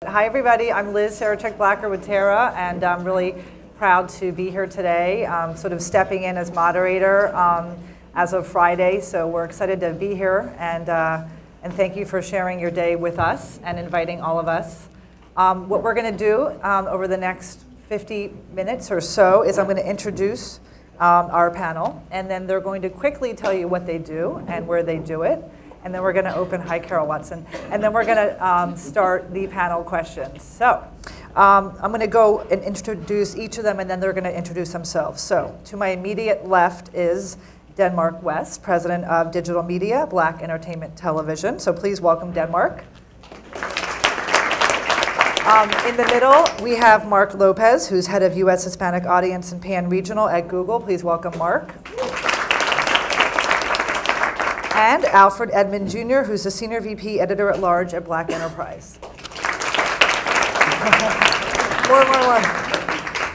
Hi, everybody. I'm Liz Sarachek-Blacker with Terra, and I'm really proud to be here today, sort of stepping in as moderator as of Friday. So we're excited to be here, and thank you for sharing your day with us and inviting all of us. What we're going to do over the next 50 minutes or so is I'm going to introduce our panel, and then they're going to quickly tell you what they do and where they do it. And then we're going to open, hi Carol Watson, and then we're going to start the panel questions. So I'm going to go and introduce each of them, and then they're going to introduce themselves. So to my immediate left is Denmark West, President of Digital Media, Black Entertainment Television. So please welcome Denmark. In the middle, we have Mark Lopez, who's head of U.S. Hispanic Audience and Pan Regional at Google. Please welcome Mark. And Alfred Edmond Jr., who's the Senior VP Editor-at-Large at Black Enterprise. More.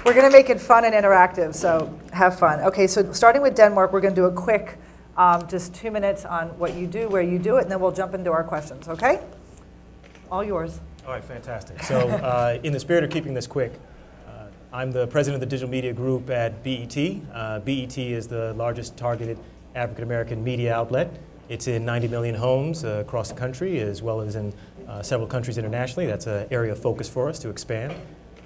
We're going to make it fun and interactive, so have fun. OK, so starting with Denmark, we're going to do a quick, just 2 minutes on what you do, where you do it, and then we'll jump into our questions, OK? All yours. All right, fantastic. So in the spirit of keeping this quick, I'm the president of the Digital Media Group at BET. BET is the largest targeted African-American media outlet. It's in 90 million homes across the country, as well as in several countries internationally. That's an area of focus for us to expand.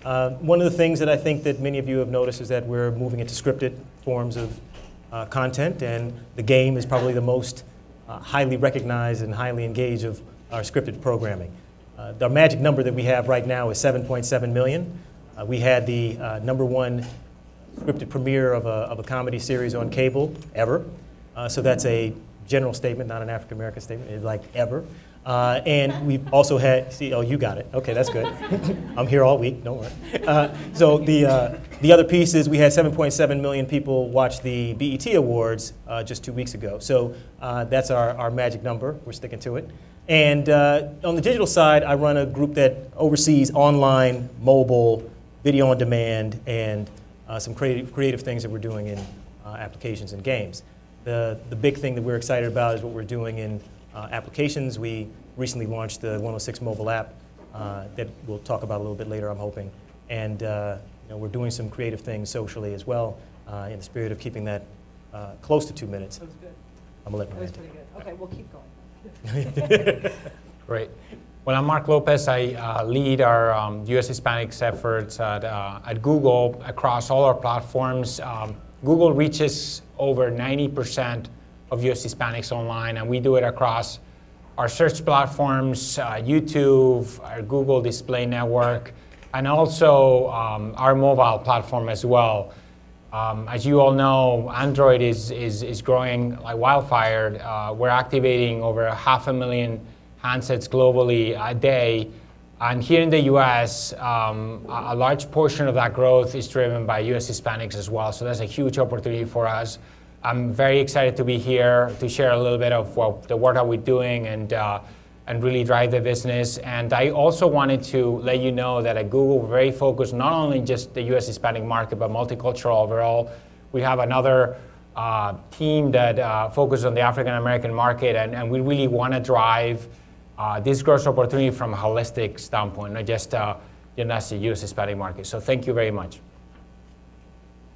One of the things that I think that many of you have noticed is that we're moving into scripted forms of content, and the game is probably the most highly recognized and highly engaged of our scripted programming. The magic number that we have right now is 7.7 million. We had the #1 scripted premiere of a comedy series on cable ever. So that's a general statement, not an African-American statement. It's like ever. And we've also had, see, oh, you got it. OK, that's good. I'm here all week, don't worry. So the other piece is we had 7.7 million people watch the BET Awards just 2 weeks ago. So that's our magic number. We're sticking to it. And on the digital side, I run a group that oversees online, mobile, video on demand, and some creative things that we're doing in applications and games. The big thing that we're excited about is what we're doing in applications. We recently launched the 106 mobile app that we'll talk about a little bit later, I'm hoping. And we're doing some creative things socially as well in the spirit of keeping that close to 2 minutes. That was good. I'm going to let That was pretty good. OK, we'll keep going. Great. Well, I'm Mark Lopez. I lead our U.S. Hispanics efforts at Google across all our platforms. Google reaches over 90% of U.S. Hispanics online, and we do it across our search platforms, YouTube, our Google Display Network, and also our mobile platform as well. As you all know, Android is growing like wildfire. We're activating over 500,000 handsets globally a day. And here in the US, a large portion of that growth is driven by US Hispanics as well. So that's a huge opportunity for us. I'm very excited to be here to share a little bit of the work that we're doing and really drive the business. And I also wanted to let you know that at Google, we're very focused not only just the US Hispanic market, but multicultural overall. We have another team that focuses on the African American market, and we really want to drive this growth opportunity from a holistic standpoint, not just the US Hispanic market. So thank you very much.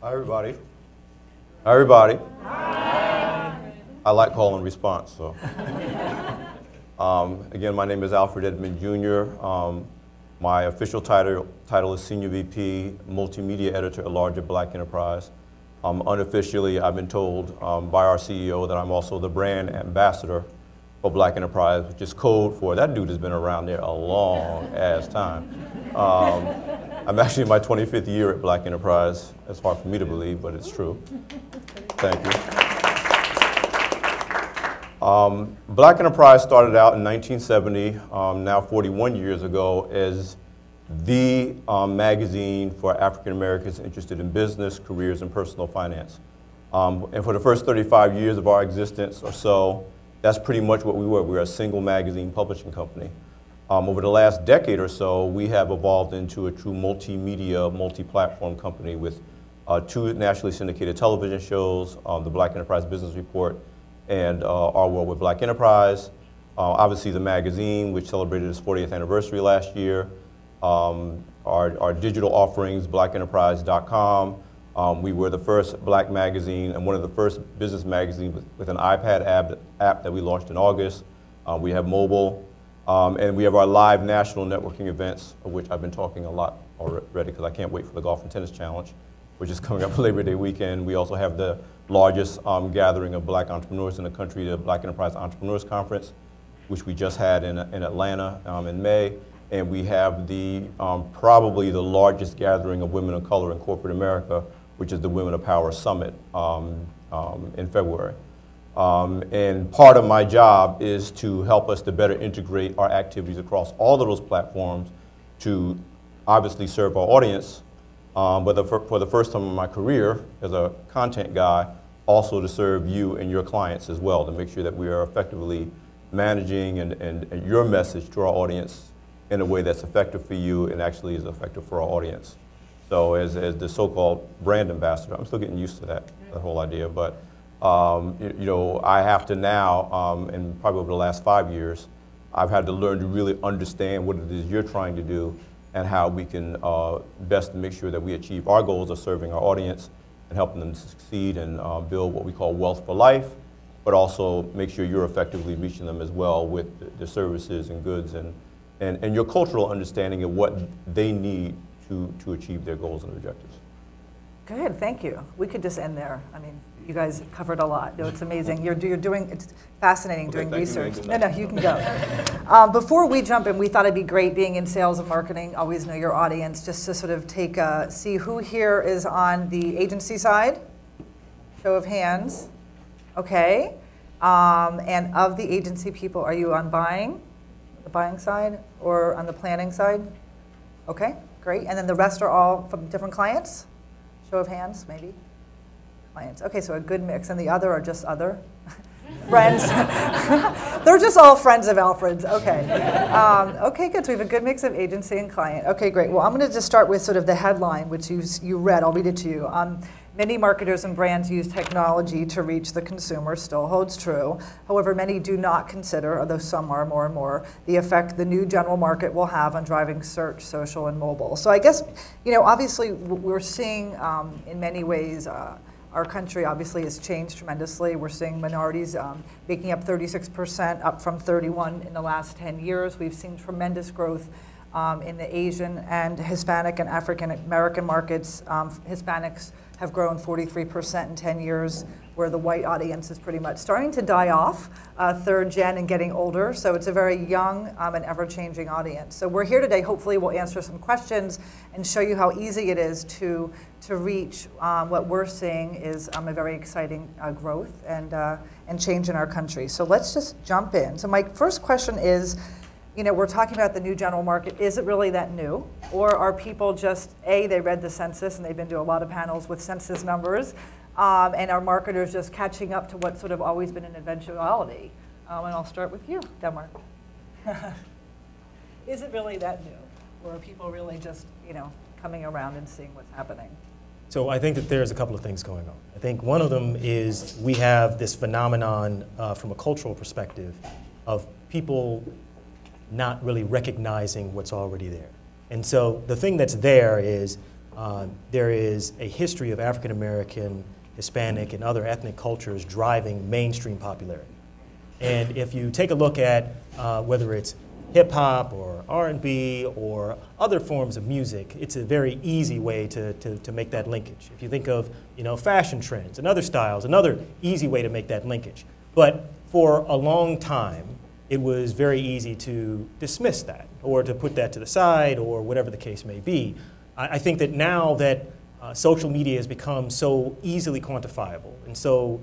Hi, everybody. Hi, everybody. Hi. I like call and response, so. Again, my name is Alfred Edmond Jr. My official title is Senior VP, Multimedia Editor-at-Large at Black Enterprise. Unofficially, I've been told by our CEO that I'm also the brand ambassador for Black Enterprise, which is code for that dude has been around there a long ass time. I'm actually in my 25th year at Black Enterprise. It's hard for me to believe, but it's true. Thank you. Black Enterprise started out in 1970, now 41 years ago, as the magazine for African Americans interested in business, careers, and personal finance. And for the first 35 years of our existence or so, that's pretty much what we were. We were a single magazine publishing company. Over the last decade or so, we have evolved into a true multimedia, multi-platform company with 2 nationally syndicated television shows, the Black Enterprise Business Report and Our World with Black Enterprise. Obviously the magazine, which celebrated its 40th anniversary last year, our digital offerings, blackenterprise.com. We were the first black magazine and one of the first business magazines with an iPad app that we launched in August. We have mobile, and we have our live national networking events, of which I've been talking a lot already because I can't wait for the Golf and Tennis Challenge, which is coming up for Labor Day weekend. We also have the largest gathering of black entrepreneurs in the country, the Black Enterprise Entrepreneurs Conference, which we just had in Atlanta in May. And we have the probably the largest gathering of women of color in corporate America, which is the Women of Power Summit in February. And part of my job is to help us to better integrate our activities across all of those platforms to obviously serve our audience, but for the first time in my career as a content guy, also to serve you and your clients as well, to make sure that we are effectively managing and your message to our audience in a way that's effective for you and actually is effective for our audience. So as the so-called brand ambassador, I'm still getting used to that whole idea, but you know, I have to now, and probably over the last 5 years, I've had to learn to really understand what it is you're trying to do and how we can best make sure that we achieve our goals of serving our audience and helping them succeed and build what we call wealth for life, but also make sure you're effectively reaching them as well with the services and goods and your cultural understanding of what they need to achieve their goals and objectives. Good, thank you. We could just end there. I mean, you guys covered a lot. No, it's amazing. You're doing, it's fascinating doing research. No, you can go. Before we jump in, we thought it'd be great being in sales and marketing, always know your audience, just to sort of take see who here is on the agency side. Show of hands. Okay. And of the agency people, are you on the buying side, or on the planning side? Okay, great. And then the rest are all from different clients? Show of hands, maybe? Clients. Okay, so a good mix. And the other are just other friends? They're just all friends of Alfred's. Okay. Okay, good. So we have a good mix of agency and client. Okay, great. Well, I'm going to just start with sort of the headline, which you read. I'll read it to you. Many marketers and brands use technology to reach the consumer, still holds true. However, many do not consider, although some are more and more, the effect the new general market will have on driving search, social, and mobile. So I guess, you know, obviously we're seeing in many ways our country obviously has changed tremendously. We're seeing minorities making up 36%, up from 31 in the last 10 years. We've seen tremendous growth in the Asian and Hispanic and African American markets. Hispanics have grown 43% in 10 years, where the white audience is pretty much starting to die off, third gen and getting older. So it's a very young and ever-changing audience. So we're here today. Hopefully we'll answer some questions and show you how easy it is to reach what we're seeing is a very exciting growth and change in our country. So let's just jump in. So my first question is, you know, we're talking about the new general market. Is it really that new? Or are people just, A, they read the census and they've been to a lot of panels with census numbers, and are marketers just catching up to what's sort of always been an eventuality? And I'll start with you, Denmark. Is it really that new? Or are people really just, you know, coming around and seeing what's happening? So I think that there's a couple of things going on. I think one of them is we have this phenomenon from a cultural perspective of people not really recognizing what's already there. And so the thing that's there is a history of African American, Hispanic, and other ethnic cultures driving mainstream popularity. And if you take a look at whether it's hip hop or R&B or other forms of music, it's a very easy way to make that linkage. If you think of, you know, fashion trends and other styles, another easy way to make that linkage. But for a long time, it was very easy to dismiss that or to put that to the side or whatever the case may be. I think that now that social media has become so easily quantifiable and so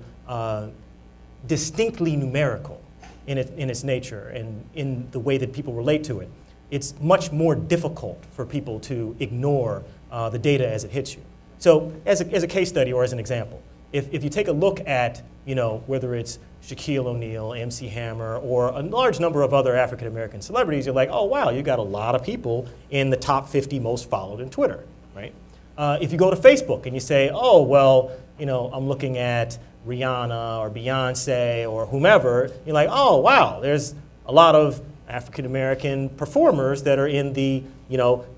distinctly numerical in its nature and in the way that people relate to it, it's much more difficult for people to ignore the data as it hits you. So as a case study or as an example, if you take a look at, you know, whether it's Shaquille O'Neal, MC Hammer, or a large number of other African American celebrities, you're like, oh wow, you got a lot of people in the top 50 most followed in Twitter, right? If you go to Facebook and you say, oh well, you know, I'm looking at Rihanna or Beyonce or whomever, you're like, oh wow, there's a lot of African American performers that are in the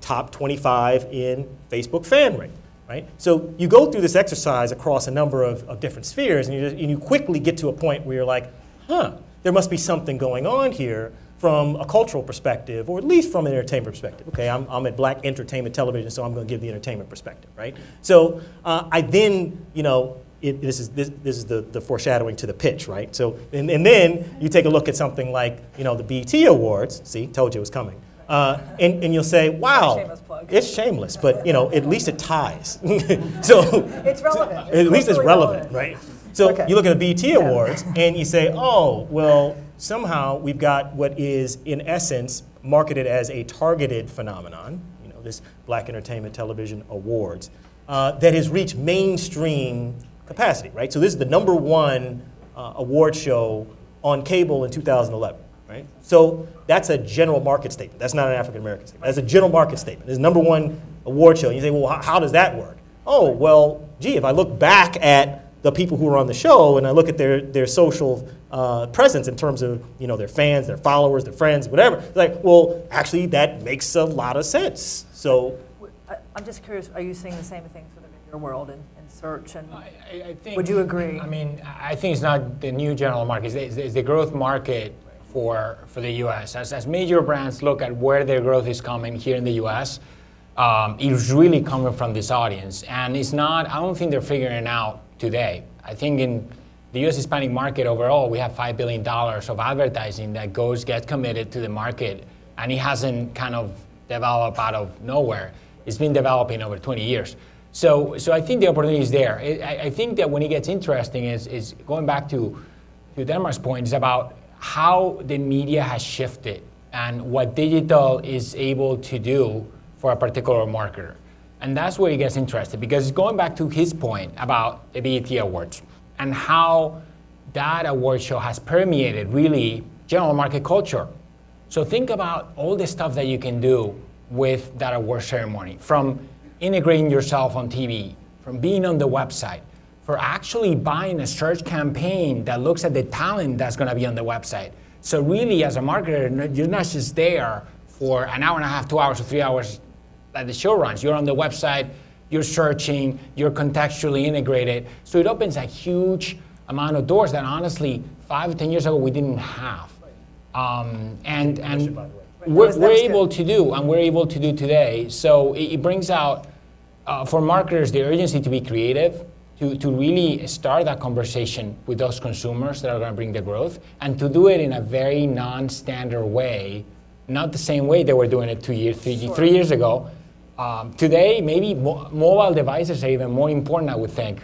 top 25 in Facebook fan rate. Right? So you go through this exercise across a number of different spheres, and you quickly get to a point where you're like, there must be something going on here from a cultural perspective, or at least from an entertainment perspective. Okay, I'm at Black Entertainment Television, so I'm going to give the entertainment perspective, right? So I then, this is the foreshadowing to the pitch, right? So and then you take a look at something like the BET Awards. See, told you it was coming. And you'll say, wow, shameless plug. It's shameless, but at least it ties. So it's relevant. At least it's relevant, right? So Okay. you look at the BET Awards and you say, oh, well, somehow we've got what is, in essence, marketed as a targeted phenomenon, this Black Entertainment Television Awards, that has reached mainstream capacity, right? So this is the #1 award show on cable in 2011. Right? So that's a general market statement. That's not an African American statement. That's a general market statement. It's #1 award show. And you say, well, how does that work? Oh, well, gee, if I look back at the people who are on the show and I look at their social presence in terms of their fans, their followers, their friends, whatever, it's like, well, actually that makes a lot of sense. So I'm just curious, are you seeing the same thing sort of in your world in search? And I think, would you agree? I mean, I think it's not the new general market. It's the growth market for the U.S. As major brands look at where their growth is coming here in the U.S., it's really coming from this audience. And it's not, I don't think they're figuring it out today. I think in the U.S. Hispanic market overall, we have $5 billion of advertising that gets committed to the market, and it hasn't kind of developed out of nowhere. It's been developing over 20 years. So I think the opportunity is there. I think that when it gets interesting is going back to Denmark's point, is about how the media has shifted and what digital is able to do for a particular marketer. And that's where it gets interesting, because going back to his point about the BET Awards and how that award show has permeated really general market culture. So think about all the stuff that you can do with that award ceremony, from integrating yourself on TV, from being on the website, for actually buying a search campaign that looks at the talent that's going to be on the website. So really, as a marketer, you're not just there for an hour and a half, 2 hours, or 3 hours that the show runs. You're on the website, you're searching, you're contextually integrated. So it opens a huge amount of doors that honestly, 5 or 10 years ago, we didn't have. And we're able to do, and we're able to do today. So it brings out, for marketers, the urgency to be creative, to really start that conversation with those consumers that are going to bring the growth, and to do it in a very non-standard way, not the same way they were doing it 2 years, 3 years ago. Today, maybe mobile devices are even more important, I would think,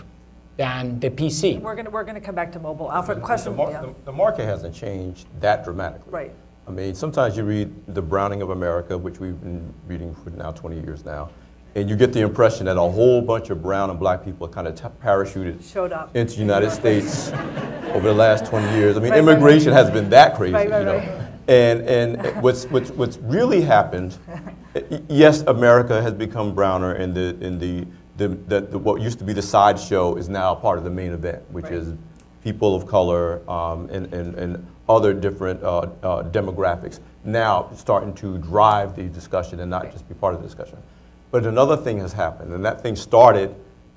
than the PC. We're gonna come back to mobile. Alfred, question? The market hasn't changed that dramatically. Right. I mean, sometimes you read The Browning of America, which we've been reading for now 20 years now, and you get the impression that a whole bunch of brown and black people kind of parachuted into the United States over the last 20 years. I mean, immigration has been that crazy, you know. And what's really happened, yes, America has become browner, and what used to be the sideshow is now part of the main event, which is people of color and other different demographics now starting to drive the discussion and not just be part of the discussion. But another thing has happened, and that thing started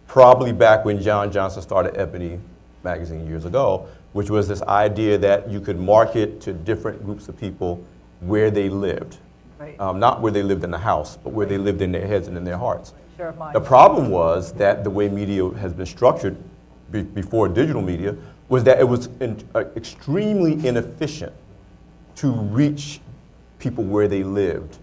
probably back when John Johnson started Ebony magazine years ago, which was this idea that you could market to different groups of people where they lived. Right. Not where they lived in the house, but where they lived in their heads and in their hearts. Sure, the problem was that the way media has been structured before digital media was that it was extremely inefficient to reach people where they lived.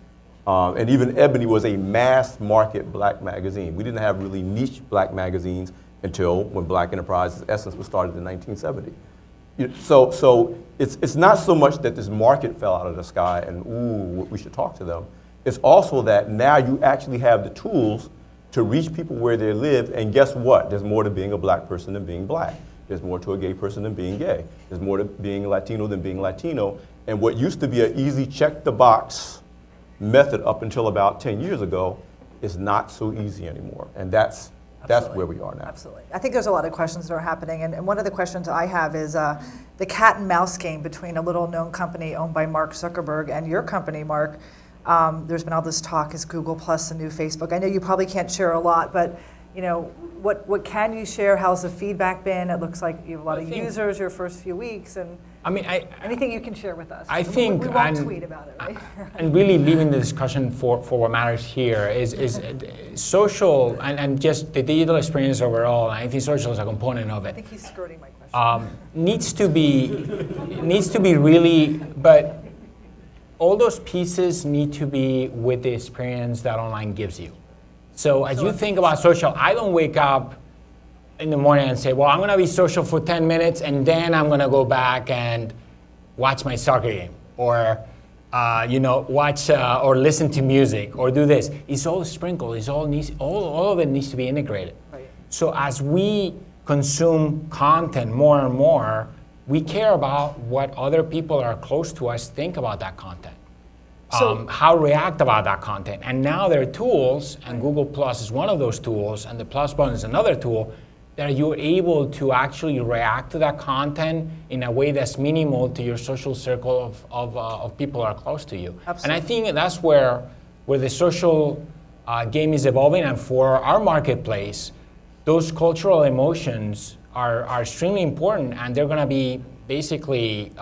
And even Ebony was a mass market black magazine. We didn't have really niche black magazines until when Black Enterprise's Essence was started in 1970. So it's not so much that this market fell out of the sky and, ooh, we should talk to them. It's also that now you actually have the tools to reach people where they live, and guess what? There's more to being a black person than being black. There's more to a gay person than being gay. There's more to being Latino than being Latino. And what used to be an easy check-the-box method up until about 10 years ago is not so easy anymore. And that's That's where we are now. Absolutely. I think there's a lot of questions that are happening, and one of the questions I have is the cat and mouse game between a little known company owned by Mark Zuckerberg and your company, Mark. There's been all this talk, is Google Plus the new Facebook? I know you probably can't share a lot, but you know, what can you share? How's the feedback been? It looks like you have a lot of users your first few weeks, and I mean, anything you can share with us. I think we won't tweet about it, right? And really leaving the discussion for what matters here is social and just the digital experience overall. And I think social is a component of it. I think he's skirting my question. Needs to be really, but all those pieces need to be with the experience that online gives you. So as you think about social, I don't wake up in the morning and say, well, I'm going to be social for 10 minutes and then I'm going to go back and watch my soccer game or you know, watch or listen to music or do this. It's all sprinkled. It's all of it needs to be integrated. Right. So as we consume content more and more, we care about what other people are close to us think about that content. So, how react about that content. And now there are tools, and Google Plus is one of those tools, and the plus button is another tool, that you're able to actually react to that content in a way that's minimal to your social circle of people that are close to you. Absolutely. And I think that's where the social game is evolving, and for our marketplace, those cultural emotions are extremely important, and they're going to be basically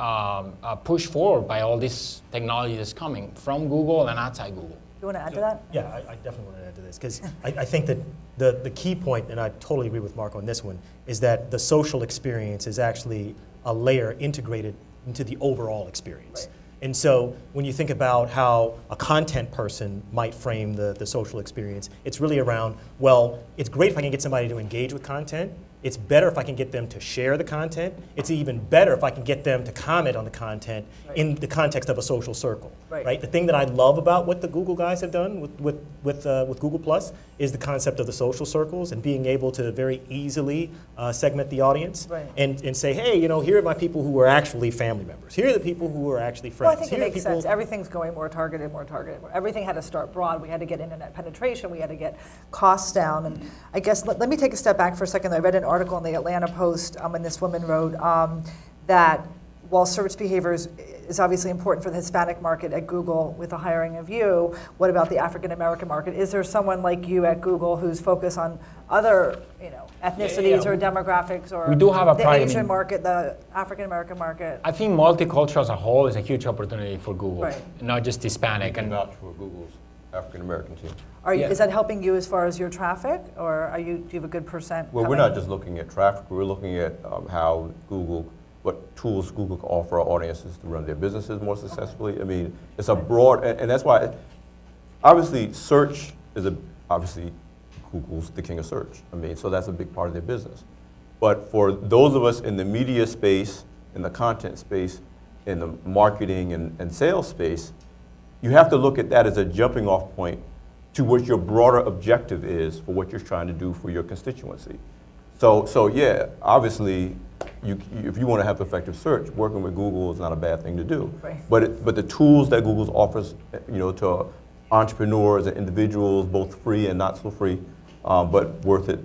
pushed forward by all this technology that's coming from Google and outside Google. You want to add to that? Yeah, I definitely want to add to this because I think that the key point, and I totally agree with Mark on this one, is that the social experience is actually a layer integrated into the overall experience. Right. And so when you think about how a content person might frame the social experience, it's really around, well, it's great if I can get somebody to engage with content. It's better if I can get them to share the content. It's even better if I can get them to comment on the content in the context of a social circle. Right. The thing that I love about what the Google guys have done with Google Plus is the concept of the social circles and being able to very easily segment the audience and say, hey, you know, here are my people who are actually family members. Here are the people who are actually friends. Well, I think it makes sense. Everything's going more targeted, more targeted. Everything had to start broad. We had to get internet penetration. We had to get costs down. And I guess let me take a step back for a second. I read an article in the Atlanta Post, and this woman wrote that while search behavior is obviously important for the Hispanic market at Google with the hiring of you, what about the African American market? Is there someone like you at Google who's focused on other, you know, ethnicities or demographics, or we do have a the Asian market, the African American market? I think multicultural as a whole is a huge opportunity for Google, not just Hispanic. And vouch for Google's African American team. Is that helping you as far as your traffic, or do you have a good percent? Well, we're not just looking at traffic. We're looking at how what tools Google can offer our audiences to run their businesses more successfully. I mean, it's a broad, and that's why, obviously, search is obviously Google's the king of search. I mean, so that's a big part of their business. But for those of us in the media space, in the content space, in the marketing and sales space, you have to look at that as a jumping off point to what your broader objective is for what you're trying to do for your constituency. So yeah, obviously, if you want to have effective search, working with Google is not a bad thing to do. Right. But the tools that Google offers, you know, to entrepreneurs and individuals, both free and not so free, but worth it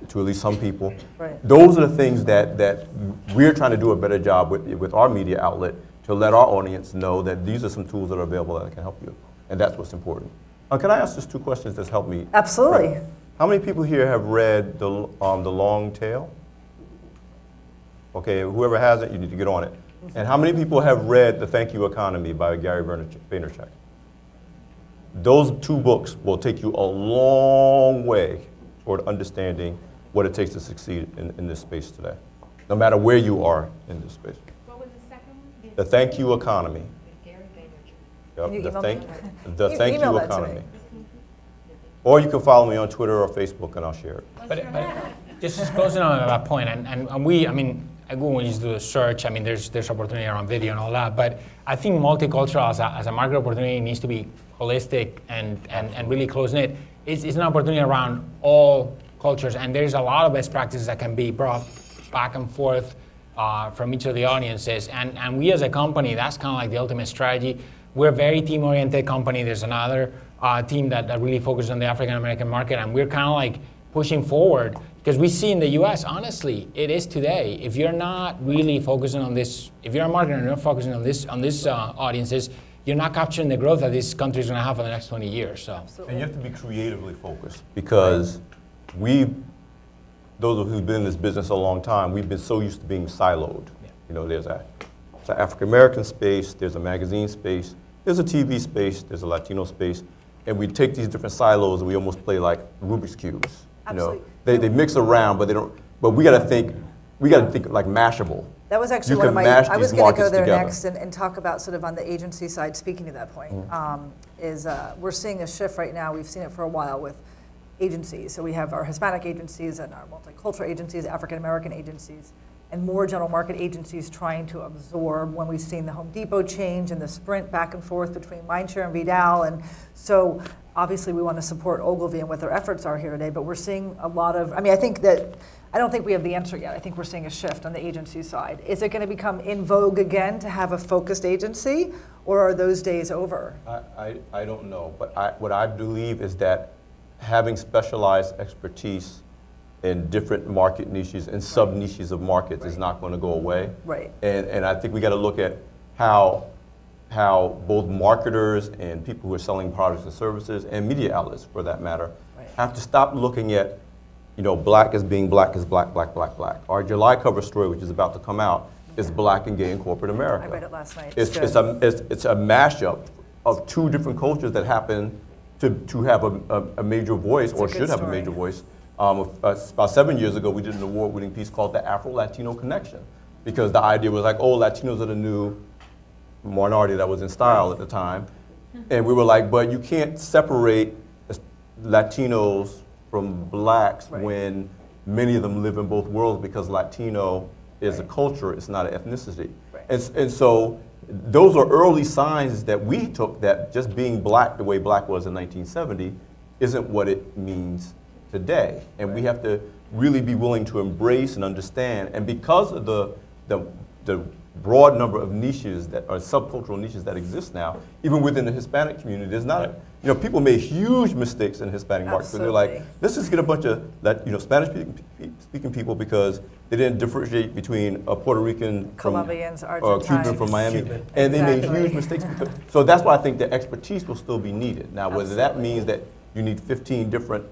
to at least some people. Right. Those are the things that we're trying to do a better job with our media outlet to let our audience know that these are some tools that are available that can help you, and that's what's important. Can I ask just two questions that's helped me? Absolutely. Right. How many people here have read the Long Tail? Okay, whoever hasn't, you need to get on it. And how many people have read The Thank You Economy by Gary Vaynerchuk? Those two books will take you a long way toward understanding what it takes to succeed in this space today, no matter where you are in this space. What was the second one? The Thank You Economy. Gary Vaynerchuk. Can you Yep, email the me? Thank Email You that to Economy. me. Or you can follow me on Twitter or Facebook, and I'll share it. But just closing on that point, and we, I mean, at Google, when you do the search, I mean, there's opportunity around video and all that, but I think multicultural as a market opportunity needs to be holistic and really close-knit. It's an opportunity around all cultures, and there's a lot of best practices that can be brought back and forth from each of the audiences. And we as a company, that's kind of like the ultimate strategy. We're a very team-oriented company. There's another team that really focuses on the African American market, and we're kind of like pushing forward. Because we see in the US, honestly, it is today. If you're not really focusing on this, if you're a marketer and you're not focusing on this audiences, you're not capturing the growth that this country is going to have for the next 20 years. So. Absolutely. And you have to be creatively focused because those of who've been in this business a long time, we've been so used to being siloed. Yeah. You know, there's an African American space, there's a magazine space, there's a TV space, there's a Latino space, and we take these different silos and we almost play like Rubik's cubes. Absolutely. You know, they mix around, but they don't. But we got to think like Mashable. That was actually You one of can my, mash I was these going to go markets there together. next and talk about sort of on the agency side, speaking to that point, we're seeing a shift right now. We've seen it for a while with agencies. So we have our Hispanic agencies and our multicultural agencies, African American agencies, and more general market agencies trying to absorb when we've seen the Home Depot change and the sprint back and forth between Mindshare and Vidal. And so obviously we want to support Ogilvy and what their efforts are here today, but we're seeing a lot of, I don't think we have the answer yet. I think we're seeing a shift on the agency side. Is it going to become in vogue again to have a focused agency, or are those days over? I don't know, but what I believe is that having specialized expertise in different market niches and sub-niches of markets is not going to go away. Right. And I think we got to look at how both marketers and people who are selling products and services and media outlets, for that matter, have to stop looking at, you know, black as being black is black, black, black, black. Our July cover story, which is about to come out, is black and gay in corporate America. I read it last night. It's a mashup of two different cultures that happen to have a major voice, or should have a major voice. About 7 years ago, we did an award-winning piece called The Afro-Latino Connection, because the idea was like, oh, Latinos are the new minority that was in style at the time. And we were like, but you can't separate Latinos from blacks when many of them live in both worlds, because Latino is a culture, it's not an ethnicity. And so those are early signs that we took, that just being black the way black was in 1970 isn't what it means today. And we have to really be willing to embrace and understand. And because of the broad number of niches that are subcultural niches that exist now, even within the Hispanic community, there's not you know, people made huge mistakes in the Hispanic market. So they're like, let's just get a bunch of Spanish-speaking people, because they didn't differentiate between a Puerto Rican Colombians, or a Cuban from Miami, and they made huge mistakes. So that's why I think the expertise will still be needed. Now, whether that means that you need 15 different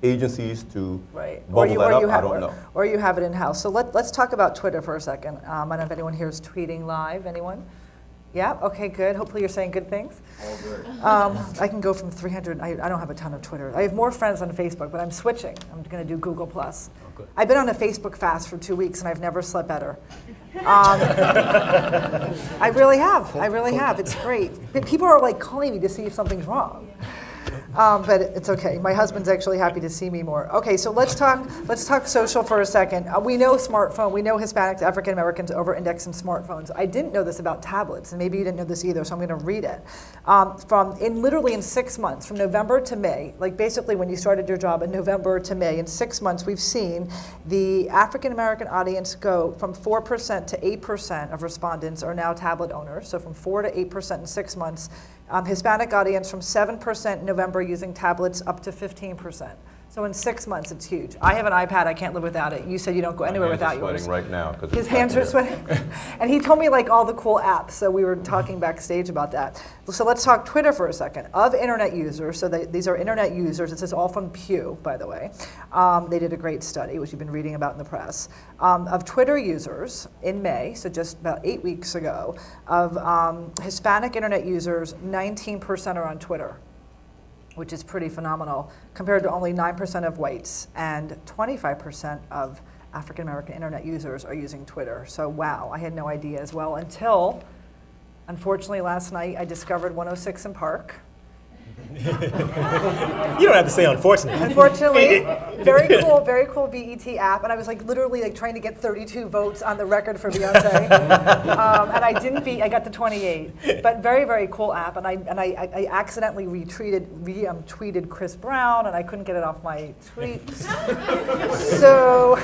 agencies to bubble that up, I don't know. Or you have it in-house. So let's talk about Twitter for a second. I don't know if anyone here is tweeting live. Anyone? Yeah? Okay, good. Hopefully you're saying good things. All good. I can go from 300. I don't have a ton of Twitter. I have more friends on Facebook, but I'm switching. I'm going to do Google+. Oh, I've been on a Facebook fast for 2 weeks, and I've never slept better. I really have. I really have. It's great. People are like calling me to see if something's wrong. But it's okay. My husband's actually happy to see me more. Okay, so let's talk social for a second. We know smartphone. We know Hispanics, African Americans over-index in smartphones. I didn't know this about tablets, and maybe you didn't know this either, so I'm going to read it. Literally in 6 months, from November to May, like basically when you started your job in November to May, in 6 months, we've seen the African American audience go from 4% to 8% of respondents are now tablet owners. So from 4 to 8% in 6 months. Hispanic audience from 7% in November using tablets up to 15%. So in 6 months, it's huge. I have an iPad. I can't live without it. You said you don't go anywhere without yours. Right now, his hands are sweating. And he told me like all the cool apps. So we were talking backstage about that. So let's talk Twitter for a second. Of internet users, so these are internet users. This is all from Pew, by the way. They did a great study, which you've been reading about in the press. Of Twitter users in May, so just about 8 weeks ago, of Hispanic internet users, 19% are on Twitter, which is pretty phenomenal, compared to only 9% of whites, and 25% of African American internet users are using Twitter. So wow, I had no idea as well, until, unfortunately, last night I discovered 106 in Park. You don't have to say unfortunately. Unfortunately, very cool BET app, and I was like literally like trying to get 32 votes on the record for Beyonce, and I didn't beat. I got to 28, but very cool app, and I accidentally tweeted Chris Brown, and I couldn't get it off my tweets, so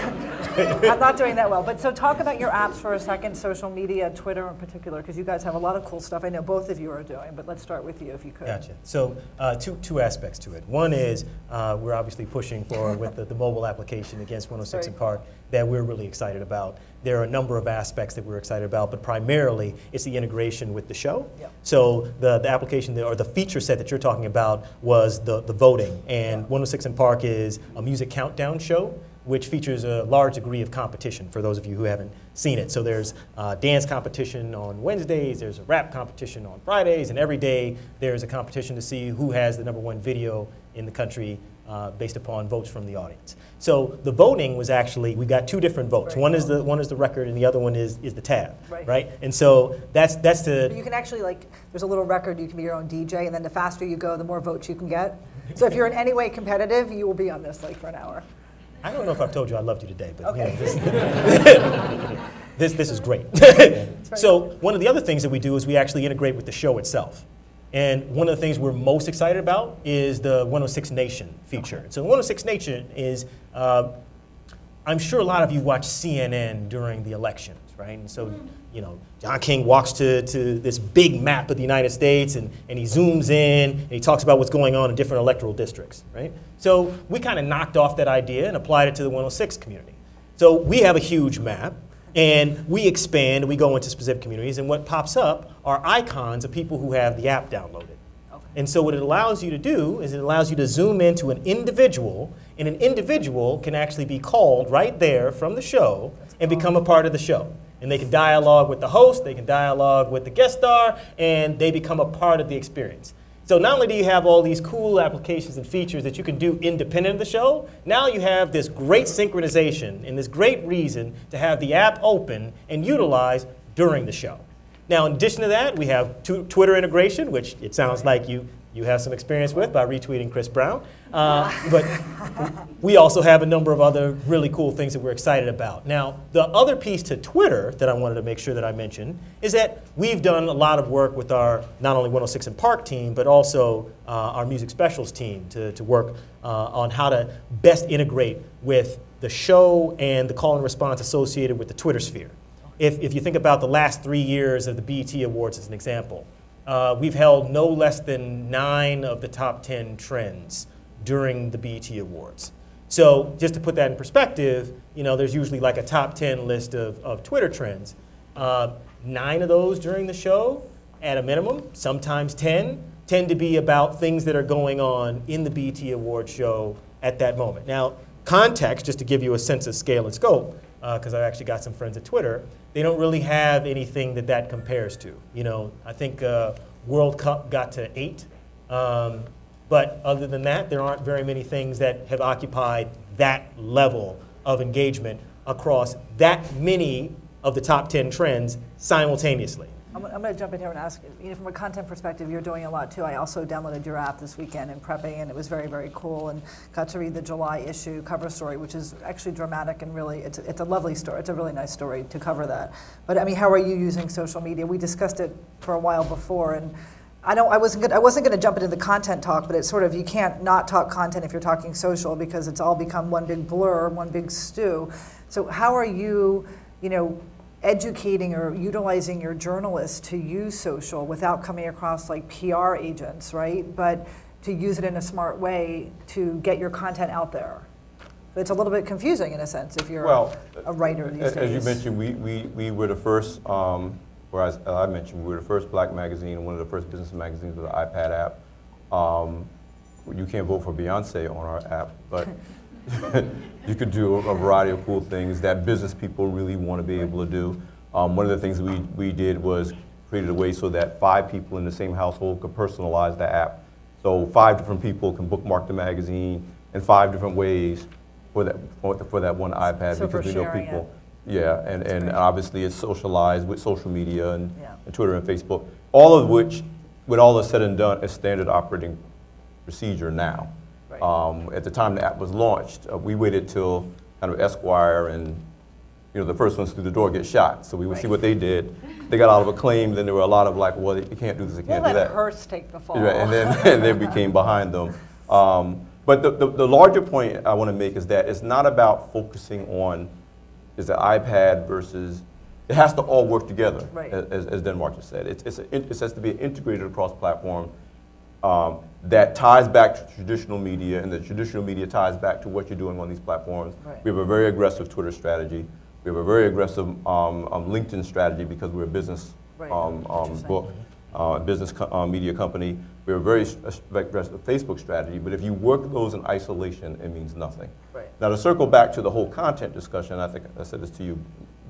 I'm not doing that well. But so talk about your apps for a second, social media, Twitter in particular, because you guys have a lot of cool stuff. I know both of you are doing, but let's start with you if you could. Gotcha. So two aspects to it. One is we're obviously pushing for with the mobile application against 106 and Park that we're really excited about. There are a number of aspects that we're excited about, but primarily it's the integration with the show. Yep. So the application or the feature set that you're talking about was the voting, and 106 and Park is a music countdown show which features a large degree of competition for those of you who haven't seen it. So there's dance competition on Wednesdays, there's a rap competition on Fridays, and every day there's a competition to see who has the #1 video in the country based upon votes from the audience. So the voting was actually, we got two different votes. One is the record and the other one is the tab, right? And so that's the... You can actually, like, there's a little record, you can be your own DJ, and then the faster you go, the more votes you can get. So if you're in any way competitive, you will be on this like for an hour. I don't know if I've told you I loved you today, but okay. This is great. So one of the other things that we do is we actually integrate with the show itself. And one of the things we're most excited about is the 106 Nation feature. So 106 Nation is, I'm sure a lot of you watch CNN during the elections, right? And so, you know, John King walks to this big map of the United States and he zooms in and he talks about what's going on in different electoral districts, right? So we kind of knocked off that idea and applied it to the 106 community. So we have a huge map and we expand and we go into specific communities, and what pops up are icons of people who have the app downloaded. Okay. And so what it allows you to do is it allows you to zoom into an individual, and an individual can actually be called right there from the show and become a part of the show. And they can dialogue with the host, they can dialogue with the guest star, and they become a part of the experience. So not only do you have all these cool applications and features that you can do independent of the show, now you have this great synchronization and this great reason to have the app open and utilize during the show. Now, in addition to that, we have Twitter integration, which it sounds like you have some experience with by retweeting Chris Brown. But we also have a number of other really cool things that we're excited about. Now, the other piece to Twitter that I wanted to make sure that I mentioned is that we've done a lot of work with our not only 106 and Park team, but also our music specials team to work on how to best integrate with the show and the call and response associated with the Twitter sphere. If you think about the last 3 years of the BET Awards as an example, we've held no less than 9 of the top 10 trends during the BET Awards. So just to put that in perspective, you know, there's usually like a top 10 list of Twitter trends. 9 of those during the show, at a minimum, sometimes 10, tend to be about things that are going on in the BET Awards show at that moment. Now, context, just to give you a sense of scale and scope, because I've actually got some friends at Twitter, they don't really have anything that compares to. You know, I think World Cup got to 8, but other than that, there aren't very many things that have occupied that level of engagement across that many of the top 10 trends simultaneously. I'm going to jump in here and ask, you know, from a content perspective, you're doing a lot too. I also downloaded your app this weekend in prepping, and it was very, very cool, and got to read the July issue cover story, which is actually dramatic and really, it's a lovely story. It's a really nice story to cover that. But I mean, how are you using social media? We discussed it for a while before, and I wasn't going to jump into the content talk, but it's sort of, you can't not talk content if you're talking social because it's all become one big blur, one big stew. So how are you, you know, educating or utilizing your journalists to use social without coming across like PR agents, right? But to use it in a smart way to get your content out there. It's a little bit confusing in a sense if you're a writer these days. As you mentioned, we were the first, or as I mentioned, we were the first black magazine and one of the first business magazines with an iPad app. You can't vote for Beyonce on our app, but you could do a variety of cool things that business people really want to be able to do. One of the things we did was created a way so that 5 people in the same household could personalize the app. So 5 different people can bookmark the magazine in 5 different ways for that one iPad, so because we know people. Yeah, and obviously it's socialized with social media and Twitter and Facebook, all of which, when all is said and done, is standard operating procedure now. Right. At the time the app was launched, we waited till kind of Esquire and, you know, the first ones through the door get shot. So we would see what they did. They got out of acclaim. Then there were a lot of like, well, you can't do this, you can't do that. We'll let Hearst take the fall. Right, and then we came behind them. But the larger point I want to make is that it's not about focusing on is the iPad versus, it has to all work together, right. as Denmark just said. It has to be integrated across platform. that ties back to traditional media, and the traditional media ties back to what you're doing on these platforms. Right. We have a very aggressive Twitter strategy. We have a very aggressive LinkedIn strategy because we're a business media company. We have a very aggressive Facebook strategy, but if you work those in isolation, it means nothing. Right. Now, to circle back to the whole content discussion, I think I said this to you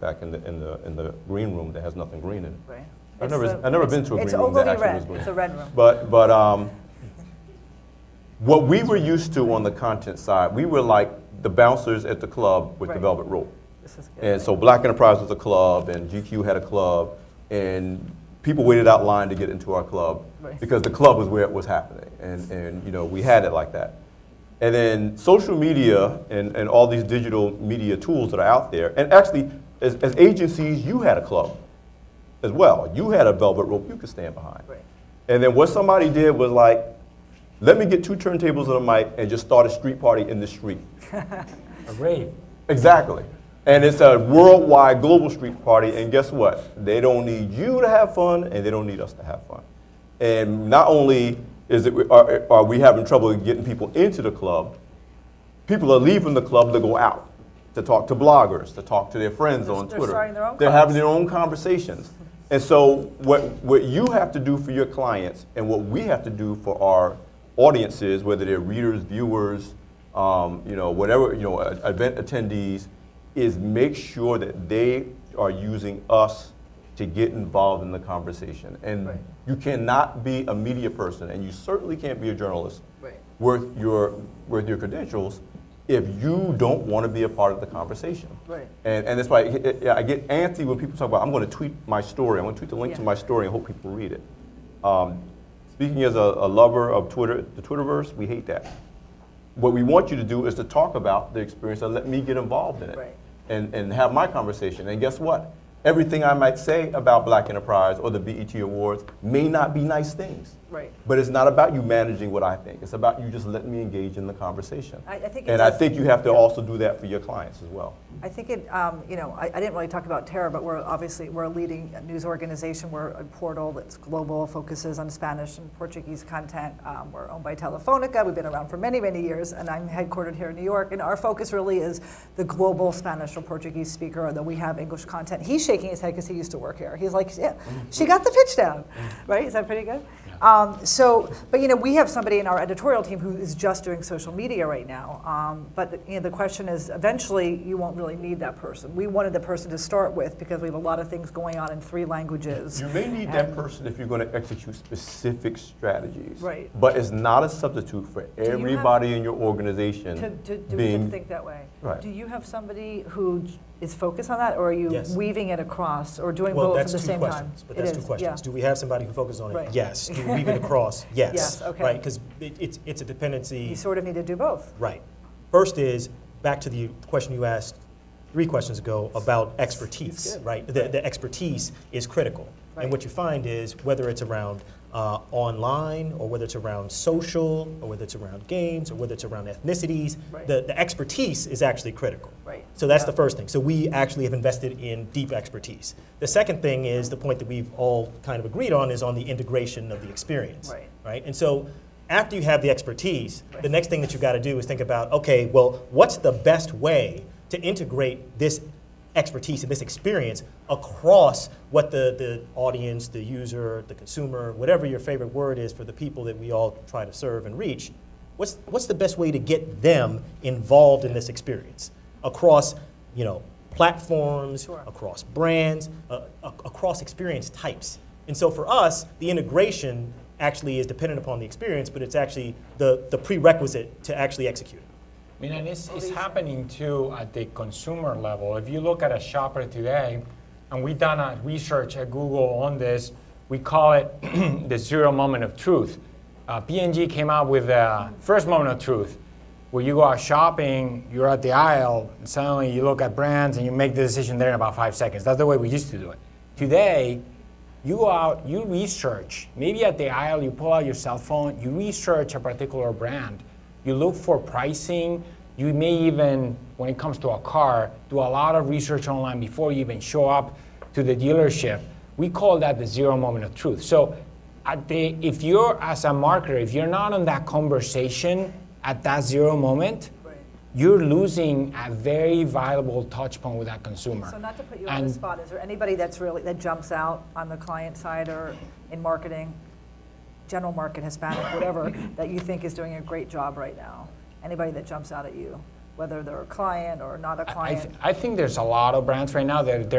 back in the green room that has nothing green in it. Right. I've never been to a green room that actually was green. It's a red room. But what we were used to on the content side, we were like the bouncers at the club with the Right. velvet rope. This is good. And so Black Enterprise was a club, and GQ had a club, and people waited out line to get into our club Right. because the club was where it was happening, and you know, we had it like that. And then social media and all these digital media tools that are out there, and actually, as agencies, you had a club as well. You had a velvet rope you could stand behind. Right. And then what somebody did was like, let me get 2 turntables and a mic and just start a street party in the street. A rave. Exactly. And it's a worldwide global street party, and guess what? They don't need you to have fun, and they don't need us to have fun. And not only are we having trouble getting people into the club, people are leaving the club to go out, to talk to bloggers, to talk to their friends on They're Twitter. starting their own They're clubs. having their own conversations. And so what you have to do for your clients, and what we have to do for our audiences, whether they're readers, viewers, you know, whatever, you know, event attendees, is make sure that they are using us to get involved in the conversation. And Right. you cannot be a media person, and you certainly can't be a journalist Right. worth your credentials if you don't want to be a part of the conversation. Right. And that's why I get antsy when people talk about, I'm going to tweet my story. I'm going to tweet the link to Yeah. my story and hope people read it. Speaking as a lover of Twitter, the Twitterverse, we hate that. What we want you to do is to talk about the experience and let me get involved in it. Right. And have my conversation. And guess what? Everything I might say about Black Enterprise or the BET Awards may not be nice things. Right. But it's not about you managing what I think. It's about you just letting me engage in the conversation. I think it and I does- think you have to yeah. also do that for your clients as well. I think it, you know, I didn't really talk about Terra, but we're a leading news organization. We're a portal that's global, focuses on Spanish and Portuguese content. We're owned by Telefonica. We've been around for many, many years, and I'm headquartered here in New York. And our focus really is the global Spanish or Portuguese speaker, although we have English content. He's shaking his head because he used to work here. He's like, yeah, she got the pitch down, right? Is that pretty good? But you know, we have somebody in our editorial team who is just doing social media right now. But you know, the question is, eventually, you won't really need that person. We wanted the person to start with because we have a lot of things going on in 3 languages. You may need that person if you're going to execute specific strategies. Right. But it's not a substitute for everybody in your organization To being think that way. Right. Do you have somebody who is focused on that, or are you Yes. weaving it across, or doing Well, both that's at the two same questions. time? But It that's two is, questions. yeah. Do we have somebody who focuses on it? Right. Yes. Do we weave it across? Yes. Yes, okay. Right, because it's a dependency. You sort of need to do both. Right. First is back to the question you asked 3 questions ago about expertise, good. right? The expertise is critical. Right. And what you find is whether it's around online, or whether it's around social, or whether it's around games, or whether it's around ethnicities, Right. the expertise is actually critical. Right. So that's Yeah. the first thing. So we actually have invested in deep expertise. The second thing is the point that we've all kind of agreed on is on the integration of the experience. Right. And so after you have the expertise, Right. the next thing that you've got to do is think about, okay, well, what's the best way to integrate this expertise and this experience across what the audience, the user, the consumer, whatever your favorite word is for the people that we all try to serve and reach, what's the best way to get them involved in this experience across, you know, platforms, Sure. across brands, across experience types. And so for us, the integration actually is dependent upon the experience, but it's actually the prerequisite to actually execute. I mean, and it's happening too at the consumer level. If you look at a shopper today, and we've done a research at Google on this, we call it the 0 moment of truth. P&G came out with the first moment of truth, where you go out shopping, you're at the aisle, and suddenly you look at brands and you make the decision there in about 5 seconds. That's the way we used to do it. Today, you go out, you research. Maybe at the aisle, you pull out your cell phone, you research a particular brand. You look for pricing. You may even, when it comes to a car, do a lot of research online before you even show up to the dealership. We call that the 0 moment of truth. So if you're, as a marketer, if you're not on that conversation at that zero moment, you're losing a very valuable touch point with that consumer. So not to put you on the spot, is there anybody that jumps out on the client side or in marketing, general market, Hispanic, whatever, that you think is doing a great job right now? Anybody that jumps out at you, whether they're a client or not a client? I think there's a lot of brands right now that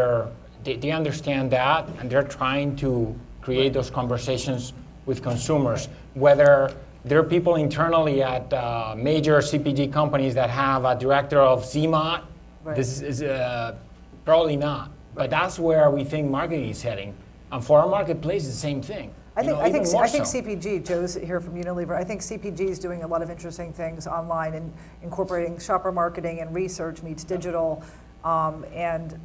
they understand that, and they're trying to create those conversations with consumers, whether there are people internally at major CPG companies that have a director of CMOT. Right. This is probably not, but that's where we think marketing is heading. And for our marketplace, it's the same thing. I think So. CPG, Joe's here from Unilever, I think CPG is doing a lot of interesting things online and incorporating shopper marketing and research meets digital. And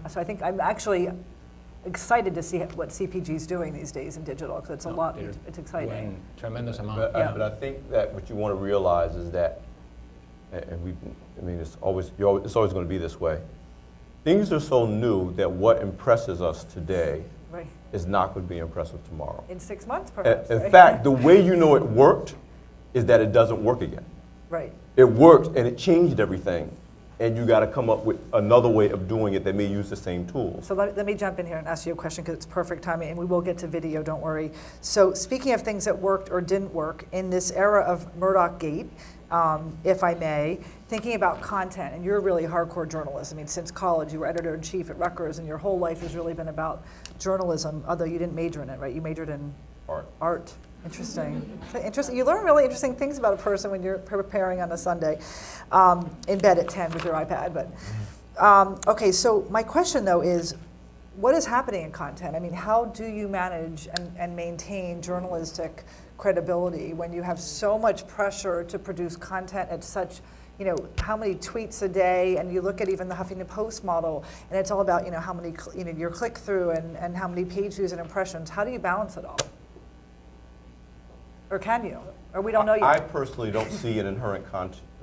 so I think I'm actually excited to see what CPG is doing these days in digital, because it's a lot, it's exciting. Doing tremendous amount. But I think that what you want to realize is that, it's always going to be this way. Things are so new that what impresses us today is not going to be impressive tomorrow. In 6 months, perhaps. In fact, the way you know it worked is that it doesn't work again. Right. It worked and it changed everything. And you got to come up with another way of doing it that may use the same tools. So let me jump in here and ask you a question, because it's perfect timing, and we will get to video, don't worry. So speaking of things that worked or didn't work, in this era of Murdoch Gate, if I may, thinking about content, and you're a really hardcore journalist. I mean, since college, you were editor-in-chief at Rutgers, and your whole life has really been about journalism, although you didn't major in it, right? You majored in art. Interesting. Interesting. You learn really interesting things about a person when you're preparing on a Sunday, in bed at 10 with your iPad. But okay, so my question though is, what is happening in content? I mean, how do you manage and maintain journalistic credibility when you have so much pressure to produce content at such, how many tweets a day, and you look at even the Huffington Post model, and it's all about, how many, your click through and how many page views and impressions. How do you balance it all? Or can you? Or we don't know yet? I personally don't see an inherent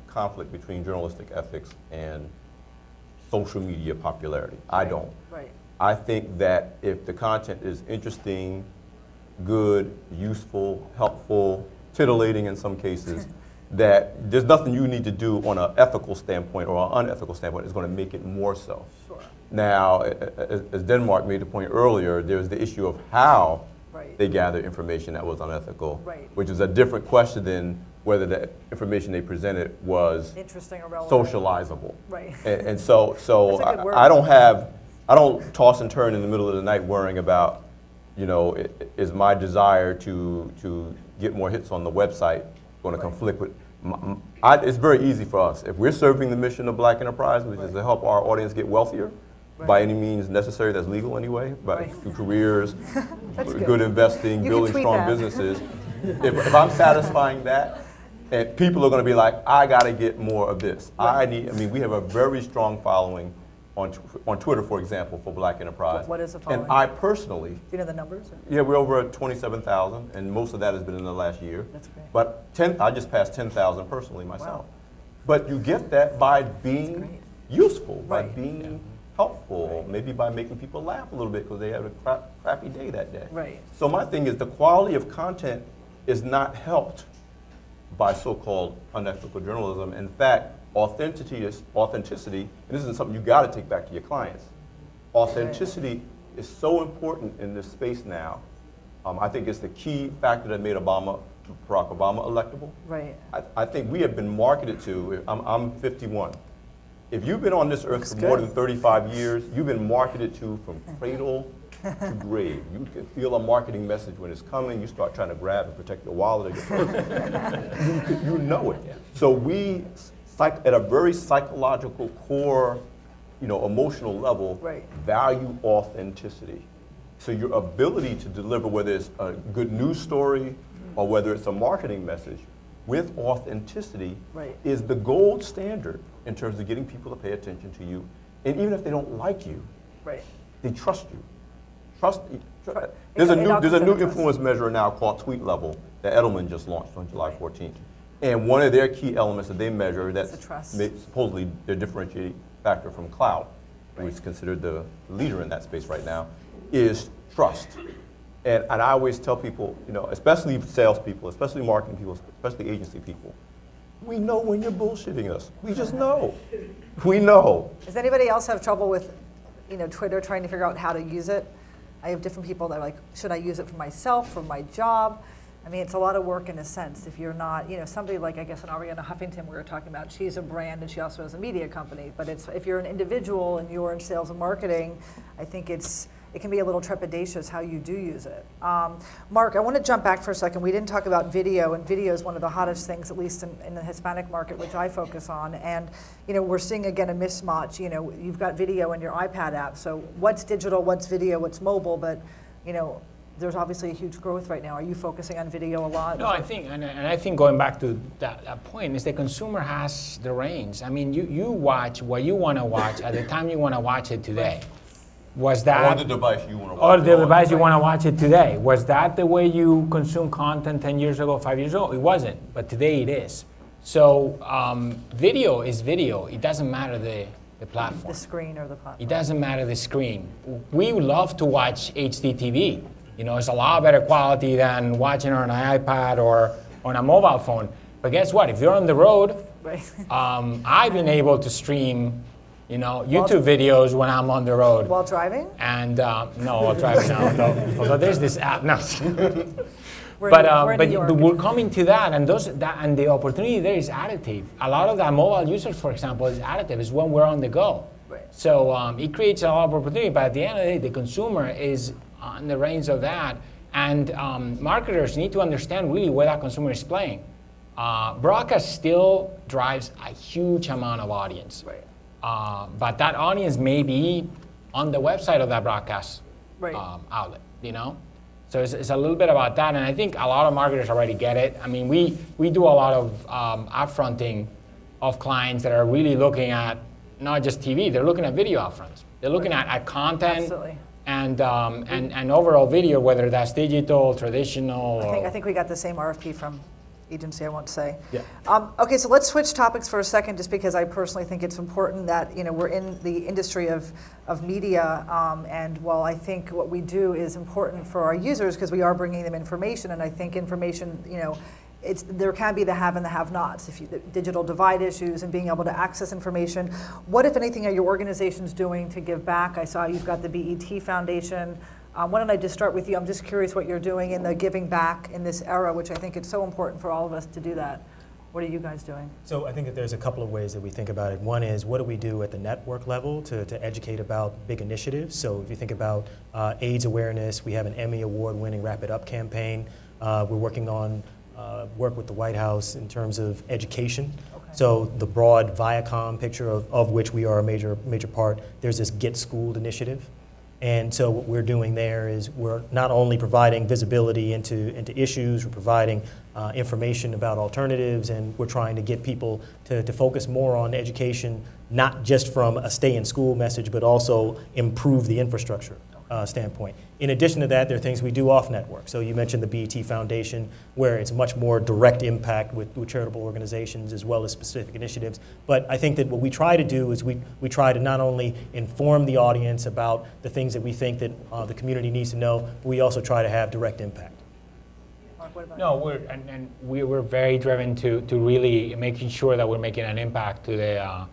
conflict between journalistic ethics and social media popularity. I don't. Right. I think that if the content is interesting, good, useful, helpful, titillating in some cases, that there's nothing you need to do on an ethical standpoint or an unethical standpoint that's going to make it more so. Sure. Now, as Denmark made the point earlier, there's the issue of how they gather information that was unethical, which is a different question than whether the information they presented was interesting or relevant, socializable. Right. And so I don't toss and turn in the middle of the night worrying about, is my desire to get more hits on the website going to conflict with. It's very easy for us. If we're serving the mission of Black Enterprise, which is to help our audience get wealthier, by any means necessary that's legal anyway, through careers, good investing, building strong businesses. If I'm satisfying that, and people are going to be like, I got to get more of this. We have a very strong following on Twitter, for example, for Black Enterprise. What is the following? And I personally, do you know the numbers? Or? Yeah, we're over at 27,000, and most of that has been in the last year. That's great. But I just passed 10,000 personally myself. Wow. But you get that by being useful, by being helpful, maybe by making people laugh a little bit because they had a crappy day that day. Right. So my thing is the quality of content is not helped by so-called unethical journalism. In fact, authenticity, and this isn't something you got to take back to your clients. Authenticity is so important in this space now. I think it's the key factor that made Barack Obama electable. Right. I think we have been marketed to, I'm 51. If you've been on this earth for more than 35 years, you've been marketed to from cradle to grave. You can feel a marketing message when it's coming. You start trying to grab and protect your wallet or your purse. you know it. So we, at a very psychological core, emotional level, value authenticity. So your ability to deliver, whether it's a good news story or whether it's a marketing message, with authenticity is the gold standard in terms of getting people to pay attention to you. And even if they don't like you, they trust you. There's a new influence measure now called Tweet Level that Edelman just launched on July 14th. And one of their key elements that they measure that's supposedly their differentiating factor from Cloud, which is considered the leader in that space right now, is trust. And I always tell people, you know, especially salespeople, especially marketing people, especially agency people, we know when you're bullshitting us. We just know. We know. Does anybody else have trouble with, you know, Twitter, trying to figure out how to use it? I have different people that are like, should I use it for myself, for my job? I mean, it's a lot of work in a sense. If you're not, you know, somebody like, I guess, an Ariana Huffington we were talking about, she's a brand and she also has a media company. But it's, if you're an individual and you're in sales and marketing, I think it can be a little trepidatious how you do use it. Mark, I want to jump back for a second. We didn't talk about video, and video is one of the hottest things, at least in the Hispanic market, which I focus on. And you know, we're seeing again a mismatch. You know, you've got video in your iPad app. So what's digital, what's video, what's mobile? But you know, there's obviously a huge growth right now. Are you focusing on video a lot? No, I think, and I think going back to that point is the consumer has the reins. I mean, you watch what you want to watch at the time you want to watch it today. Was that Or the device you want to watch or the device you want to watch it today? Was that the way you consume content 10 years ago, 5 years ago? It wasn't, but today it is. So video is video. It doesn't matter the platform. The screen or the platform. It doesn't matter the screen. We love to watch HD TV. You know, it's a lot better quality than watching on an iPad or on a mobile phone. But guess what? If you're on the road, Right. I've been able to stream, you know, YouTube videos when I'm on the road. While driving? And no, while driving now. Although there's this app now. We're But in New York. we're coming to that, and and the opportunity there is additive. A lot of the mobile users, for example, is additive. Is when we're on the go. Right. So it creates a lot of opportunity. But at the end of the day, the consumer is on the reins of that, and marketers need to understand really where that consumer is playing. Broadcast still drives a huge amount of audience. Right. But that audience may be on the website of that broadcast Right. outlet, you know? So it's a little bit about that, and I think a lot of marketers already get it. I mean, we do a lot of upfronting of clients that are really looking at not just TV, they're looking at video upfronts. They're looking at content. Absolutely. And overall video, whether that's digital, traditional, I think we got the same RFP from agency, I won't say. Yeah. Okay, so let's switch topics for a second, just because I personally think it's important that, you know, we're in the industry of media, and while I think what we do is important for our users because we are bringing them information, and I think information, you know, there can be the have and the have-nots, the digital divide issues and being able to access information. What, if anything, are your organizations doing to give back? I saw you've got the BET Foundation. Why don't I just start with you? I'm just curious what you're doing in the giving back in this era, which I think it's so important for all of us to do that. What are you guys doing? So I think that there's a couple of ways that we think about it. One is, what do we do at the network level to educate about big initiatives? So if you think about AIDS awareness, we have an Emmy Award-winning Wrap It Up campaign. We're working on work with the White House in terms of education. Okay. So the broad Viacom picture of which we are a major part, there's this Get Schooled initiative. And so what we're doing there is we're not only providing visibility into issues, we're providing information about alternatives, and we're trying to get people to focus more on education, not just from a stay in school message, but also improve the infrastructure standpoint. In addition to that, there are things we do off network. So you mentioned the BET Foundation, where it's much more direct impact with charitable organizations as well as specific initiatives. But I think that what we try to do is we try to not only inform the audience about the things that we think that the community needs to know, but we also try to have direct impact. Mark, what about No, we're very driven to really making sure that we're making an impact to the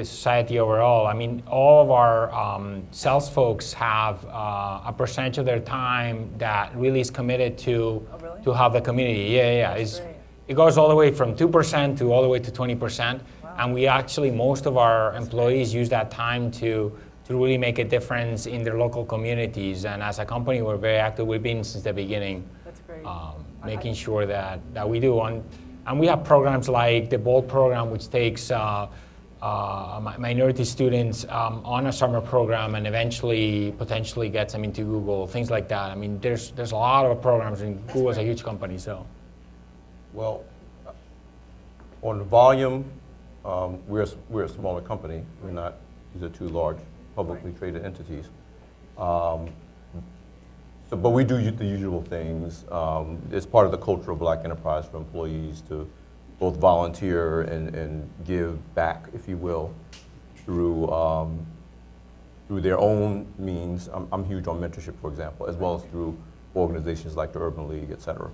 society overall. I mean, all of our sales folks have a percentage of their time that really is committed to help the community. Yeah. It goes all the way from 2% to all the way to 20%. Wow. And we actually, most of our employees use that time to really make a difference in their local communities. And as a company, we're very active. We've been since the beginning. That's great. Making sure that we do. And we have programs like the BOLD program, which takes minority students on a summer program and eventually potentially gets them into Google, things like that. I mean, there's a lot of programs, and Google's a huge company, so. Well, on the volume, we're a smaller company. We're not, these are two large publicly traded entities. But we do the usual things. It's part of the culture of Black Enterprise for employees to both volunteer and give back, if you will, through through their own means. I'm huge on mentorship, for example, as well as through organizations like the Urban League, et cetera.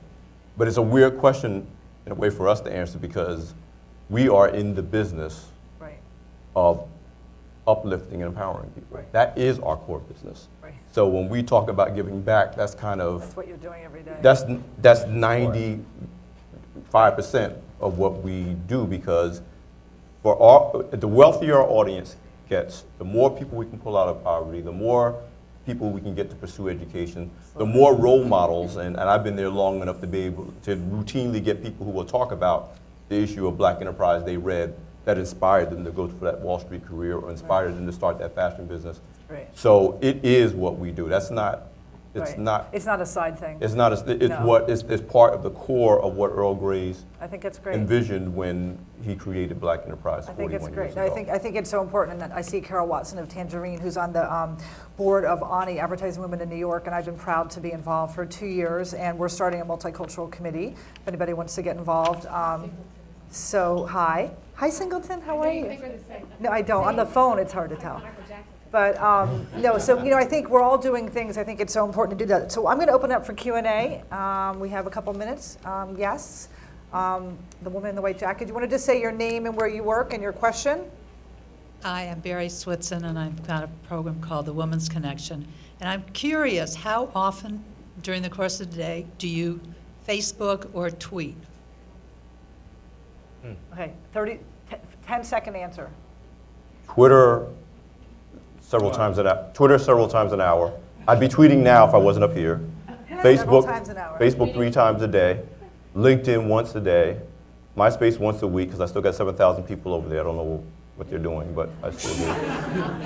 But it's a weird question in a way for us to answer because we are in the business Right. of uplifting and empowering people. Right. That is our core business. Right. So when we talk about giving back, that's kind of, That's what you're doing every day. that's 95% of what we do because the wealthier our audience gets, the more people we can pull out of poverty, the more people we can get to pursue education, the more role models, and I've been there long enough to be able to routinely get people who will talk about the issue of Black enterprise they read that inspired them to go for that Wall Street career or inspired them to start that fashion business. Right. So it is what we do. That's not, it's Right. not, It's not a side thing. it's not, it's No. what, it's part of the core of what Earl Gray's I think it's great. envisioned when he created Black Enterprise I think 41 it's years great. ago. I think it's so important, and I see Carol Watson of Tangerine, who's on the board of ANI, Advertising Women in New York, and I've been proud to be involved for 2 years, and we're starting a multicultural committee, if anybody wants to get involved. So, hi. Hi, Singleton, how are you? No, I don't. On the phone, it's hard to tell. But no, so I think we're all doing things. I think it's so important to do that. So I'm going to open up for Q&A. We have a couple minutes. Yes, the woman in the white jacket. Do you want to just say your name and where you work and your question? Hi, I'm Barry Switson, and I've got a program called The Women's Connection. And I'm curious, how often during the course of the day do you Facebook or tweet? Okay, 10-second answer. Twitter several times an hour. I'd be tweeting now if I wasn't up here. Several times an hour. Facebook 3 times a day. LinkedIn once a day. MySpace once a week because I still got 7,000 people over there. I don't know what they're doing, but I still do.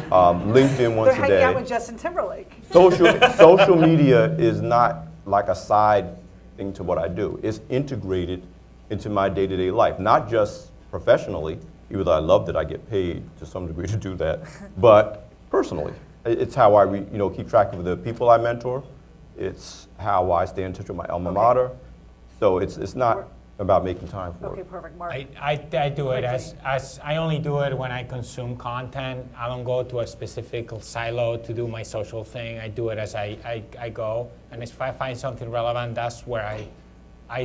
LinkedIn once They're a hanging out day. with Justin Timberlake. Social media is not like a side thing to what I do. It's integrated into my day-to-day life, not just professionally, even though I love that I get paid to some degree to do that, but personally. It's how I keep track of the people I mentor. It's how I stay in touch with my alma mater. So it's not about making time for Okay, it. perfect, Mark. I do it Quickly. as I only do it when I consume content. I don't go to a specific silo to do my social thing. I do it as I go, and if I find something relevant, that's where I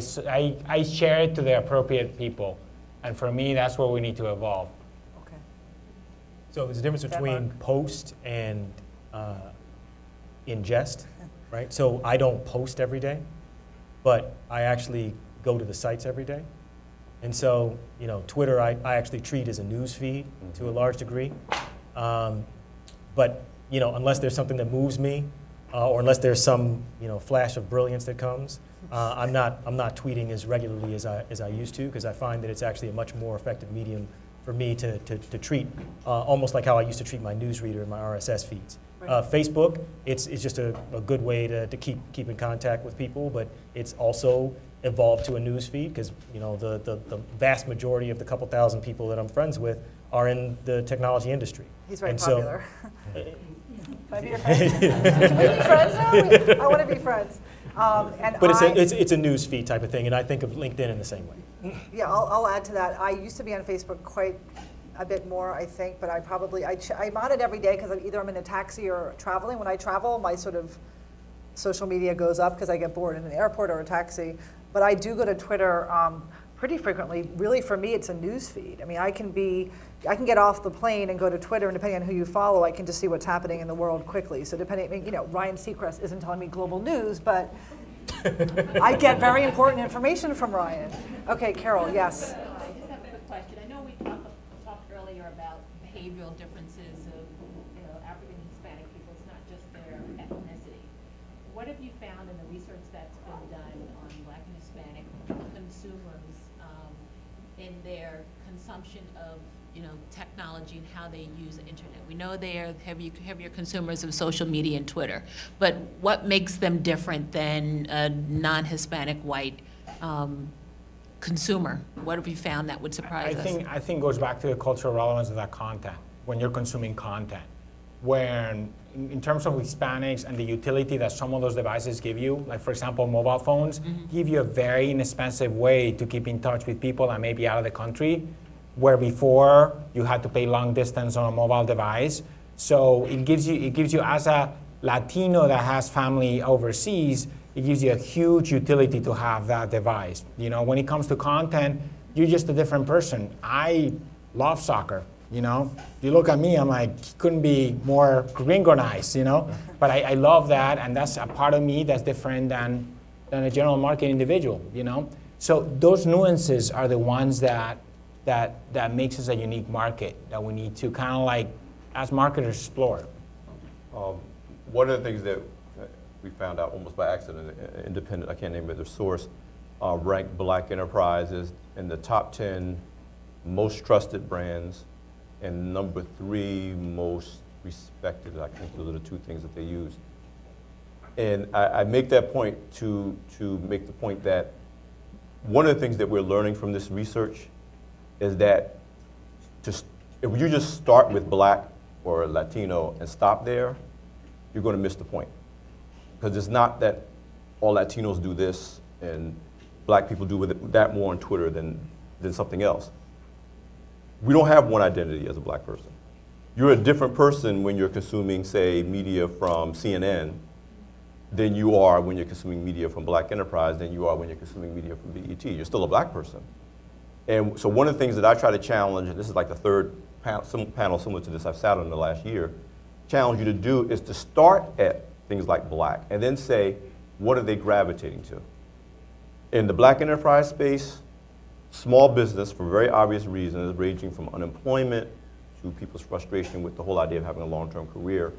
share it to the appropriate people. And for me, that's where we need to evolve. Okay. So there's a difference between post and ingest, right? So I don't post every day, but I actually go to the sites every day. And so, Twitter I actually treat as a news feed to a large degree. But, unless there's something that moves me, or unless there's some, flash of brilliance that comes, I'm not tweeting as regularly as I used to, because I find that it's actually a much more effective medium for me to treat, almost like how I used to treat my newsreader and my RSS feeds. Right. Facebook, it's just a good way to keep in contact with people, but it's also evolved to a news feed because the vast majority of the couple thousand people that I'm friends with are in the technology industry. He's very And so- popular. Can I be your friend? Can we be friends now? I want to be friends. But it's a news feed type of thing, and I think of LinkedIn in the same way. Yeah, I'll add to that. I used to be on Facebook quite a bit more, I think, but I'm on it every day because either I'm in a taxi or traveling. When I travel, my sort of social media goes up because I get bored in an airport or a taxi. But I do go to Twitter pretty frequently. Really, for me, it's a news feed. I mean, I can get off the plane and go to Twitter, and depending on who you follow, I can just see what's happening in the world quickly. So Ryan Seacrest isn't telling me global news, but I get very important information from Ryan. Okay, Carol, yes. I just have a quick question. I know we talked earlier about behavioral differences of African and Hispanic people. It's not just their ethnicity. What have you found in the research that's been done on Black and Hispanic consumers in their consumption of technology and how they use the internet? We know they are heavier consumers of social media and Twitter, but what makes them different than a non-Hispanic white consumer? What have you found that would surprise us? I think it goes back to the cultural relevance of that content when you're consuming content. When, in terms of Hispanics and the utility that some of those devices give you, like for example, mobile phones, give you a very inexpensive way to keep in touch with people that may be out of the country, where before you had to pay long distance on a mobile device. So it gives you as a Latino that has family overseas, it gives you a huge utility to have that device. You know, when it comes to content, you're just a different person. I love soccer, you know. You look at me, I'm like, couldn't be more gringonized, you know. But I love that, and that's a part of me that's different than a general market individual, you know. So those nuances are the ones that makes us a unique market that we need to kind of like, as marketers, explore. One of the things that we found out almost by accident, independent, I can't name it, the source, ranked Black Enterprises in the top 10 most trusted brands and number 3 most respected. I think those are the 2 things that they used. And I make that point to make the point that one of the things that we're learning from this research is that if you just start with Black or Latino and stop there, you're going to miss the point. Because it's not that all Latinos do this and Black people do that more on Twitter than something else. We don't have one identity as a Black person. You're a different person when you're consuming, say, media from CNN than you are when you're consuming media from Black Enterprise than you are when you're consuming media from BET. You're still a Black person. And so one of the things that I try to challenge, and this is like the third panel similar to this I've sat on in the last year, challenge you to do is to start at things like Black and then say, what are they gravitating to? In the Black enterprise space, small business, for very obvious reasons, ranging from unemployment to people's frustration with the whole idea of having a long-term career,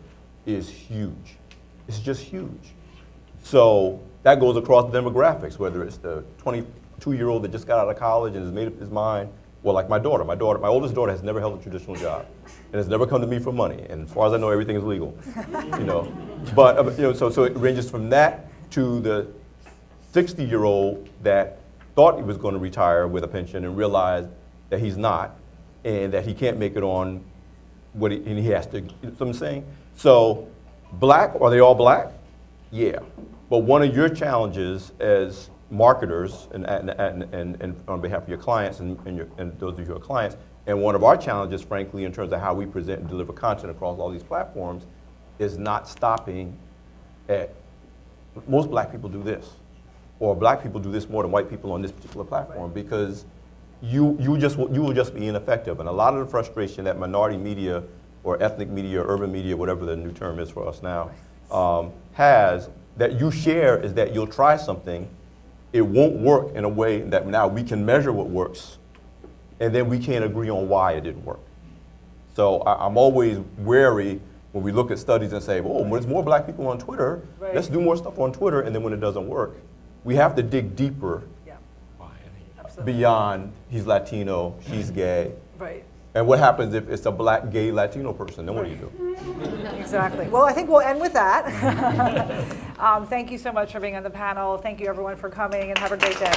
is huge. It's just huge. So that goes across the demographics, whether it's the 22-year-old that just got out of college and has made up his mind. Well, like my oldest daughter has never held a traditional job and has never come to me for money. And as far as I know, everything is legal, you know. But, you know, so it ranges from that to the 60-year-old that thought he was going to retire with a pension and realized that he's not and that he can't make it on what and he has to, you know what I'm saying? So Black, are they all Black? Yeah. But one of your challenges as marketers and on behalf of your clients and those of your clients, and one of our challenges, frankly, in terms of how we present and deliver content across all these platforms, is not stopping at, most Black people do this, or Black people do this more than white people on this particular platform, because you will just be ineffective. And a lot of the frustration that minority media or ethnic media or urban media, whatever the new term is for us now, has, that you share, is that you'll try something, it won't work in a way that now we can measure what works, and then we can't agree on why it didn't work. So I'm always wary when we look at studies and say, oh, there's more Black people on Twitter, right, let's do more stuff on Twitter, and then when it doesn't work, we have to dig deeper, Yeah. beyond he's Latino, she's gay. Right. And what happens if it's a Black, gay, Latino person? Then what do you do? Exactly. Well, I think we'll end with that. Thank you so much for being on the panel. Thank you, everyone, for coming, and have a great day.